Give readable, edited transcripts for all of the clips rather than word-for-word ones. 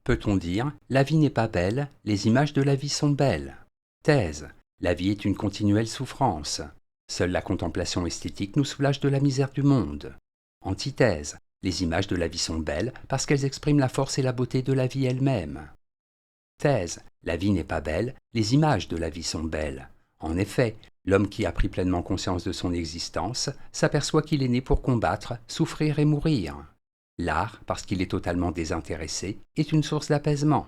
Peut-on dire « la vie n'est pas belle, les images de la vie sont belles ». Thèse. La vie est une continuelle souffrance. Seule la contemplation esthétique nous soulage de la misère du monde. Antithèse. Les images de la vie sont belles parce qu'elles expriment la force et la beauté de la vie elle-même. Thèse. La vie n'est pas belle, les images de la vie sont belles. En effet, l'homme qui a pris pleinement conscience de son existence s'aperçoit qu'il est né pour combattre, souffrir et mourir. L'art, parce qu'il est totalement désintéressé, est une source d'apaisement.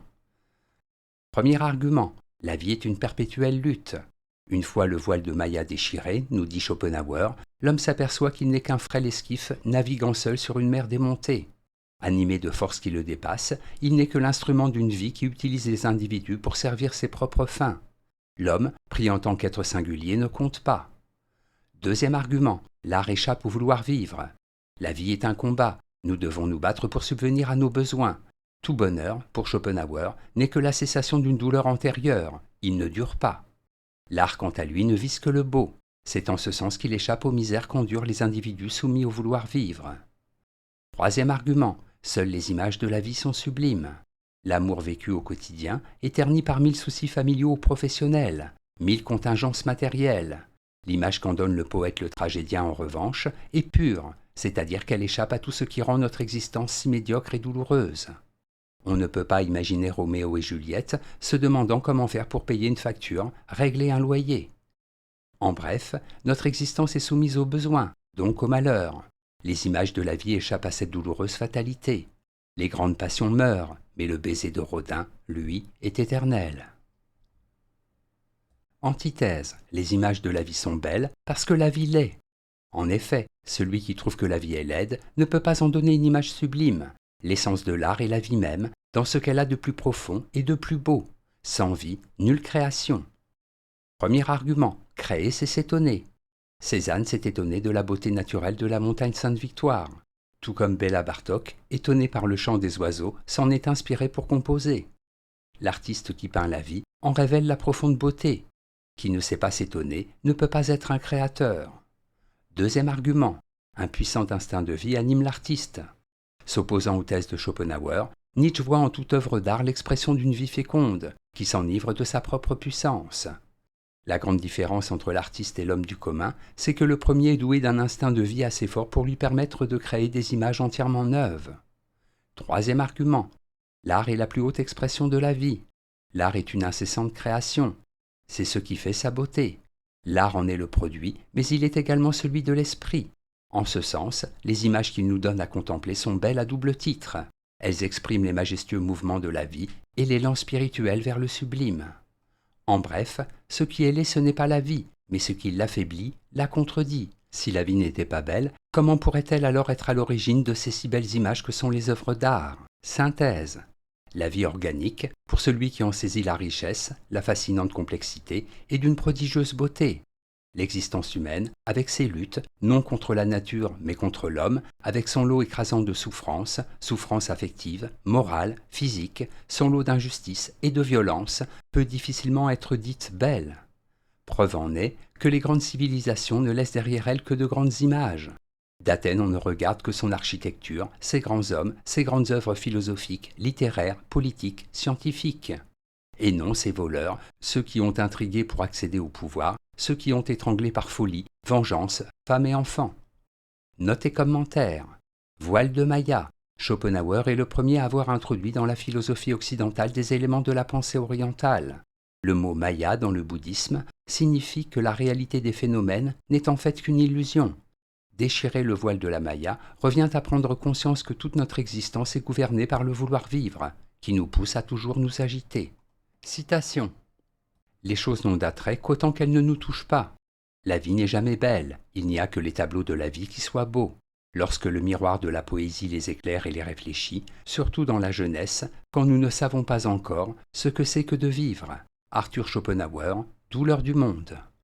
Premier argument. La vie est une perpétuelle lutte. Une fois le voile de Maya déchiré, nous dit Schopenhauer, l'homme s'aperçoit qu'il n'est qu'un frêle esquif naviguant seul sur une mer démontée. Animé de forces qui le dépassent, il n'est que l'instrument d'une vie qui utilise les individus pour servir ses propres fins. L'homme, pris en tant qu'être singulier, ne compte pas. Deuxième argument, l'art échappe au vouloir vivre. La vie est un combat, nous devons nous battre pour subvenir à nos besoins. Tout bonheur, pour Schopenhauer, n'est que la cessation d'une douleur antérieure, il ne dure pas. L'art, quant à lui, ne vise que le beau. C'est en ce sens qu'il échappe aux misères qu'endurent les individus soumis au vouloir vivre. Troisième argument, seules les images de la vie sont sublimes. L'amour vécu au quotidien est terni par 1000 soucis familiaux ou professionnels, 1000 contingences matérielles. L'image qu'en donne le poète le tragédien, en revanche, est pure, c'est-à-dire qu'elle échappe à tout ce qui rend notre existence si médiocre et douloureuse. On ne peut pas imaginer Roméo et Juliette se demandant comment faire pour payer une facture, régler un loyer. En bref, notre existence est soumise aux besoins, donc au malheur. Les images de la vie échappent à cette douloureuse fatalité. Les grandes passions meurent, mais le baiser de Rodin, lui, est éternel. Antithèse. Les images de la vie sont belles parce que la vie l'est. En effet, celui qui trouve que la vie est laide ne peut pas en donner une image sublime. L'essence de l'art est la vie même, dans ce qu'elle a de plus profond et de plus beau. Sans vie, nulle création. Premier argument, créer c'est s'étonner. Cézanne s'est étonné de la beauté naturelle de la montagne Sainte-Victoire. Tout comme Béla Bartók, étonné par le chant des oiseaux, s'en est inspiré pour composer. L'artiste qui peint la vie en révèle la profonde beauté. Qui ne sait pas s'étonner ne peut pas être un créateur. Deuxième argument, un puissant instinct de vie anime l'artiste. S'opposant aux thèses de Schopenhauer, Nietzsche voit en toute œuvre d'art l'expression d'une vie féconde, qui s'enivre de sa propre puissance. La grande différence entre l'artiste et l'homme du commun, c'est que le premier est doué d'un instinct de vie assez fort pour lui permettre de créer des images entièrement neuves. Troisième argument, l'art est la plus haute expression de la vie. L'art est une incessante création. C'est ce qui fait sa beauté. L'art en est le produit, mais il est également celui de l'esprit. En ce sens, les images qu'il nous donne à contempler sont belles à double titre. Elles expriment les majestueux mouvements de la vie et l'élan spirituel vers le sublime. En bref, ce qui est laid, ce n'est pas la vie, mais ce qui l'affaiblit, la contredit. Si la vie n'était pas belle, comment pourrait-elle alors être à l'origine de ces si belles images que sont les œuvres d'art? Synthèse. La vie organique, pour celui qui en saisit la richesse, la fascinante complexité, est d'une prodigieuse beauté. L'existence humaine, avec ses luttes, non contre la nature mais contre l'homme, avec son lot écrasant de souffrances, souffrances affectives, morales, physiques, son lot d'injustice et de violence, peut difficilement être dite belle. Preuve en est que les grandes civilisations ne laissent derrière elles que de grandes images. D'Athènes, on ne regarde que son architecture, ses grands hommes, ses grandes œuvres philosophiques, littéraires, politiques, scientifiques. Et non ces voleurs, ceux qui ont intrigué pour accéder au pouvoir, ceux qui ont étranglé par folie, vengeance, femmes et enfants. Note et commentaire. Voile de Maya. Schopenhauer est le premier à avoir introduit dans la philosophie occidentale des éléments de la pensée orientale. Le mot Maya dans le bouddhisme signifie que la réalité des phénomènes n'est en fait qu'une illusion. Déchirer le voile de la Maya revient à prendre conscience que toute notre existence est gouvernée par le vouloir vivre, qui nous pousse à toujours nous agiter. Citation. Les choses n'ont d'attrait qu'autant qu'elles ne nous touchent pas. La vie n'est jamais belle, il n'y a que les tableaux de la vie qui soient beaux. Lorsque le miroir de la poésie les éclaire et les réfléchit, surtout dans la jeunesse, quand nous ne savons pas encore ce que c'est que de vivre. Arthur Schopenhauer, Douleur du monde.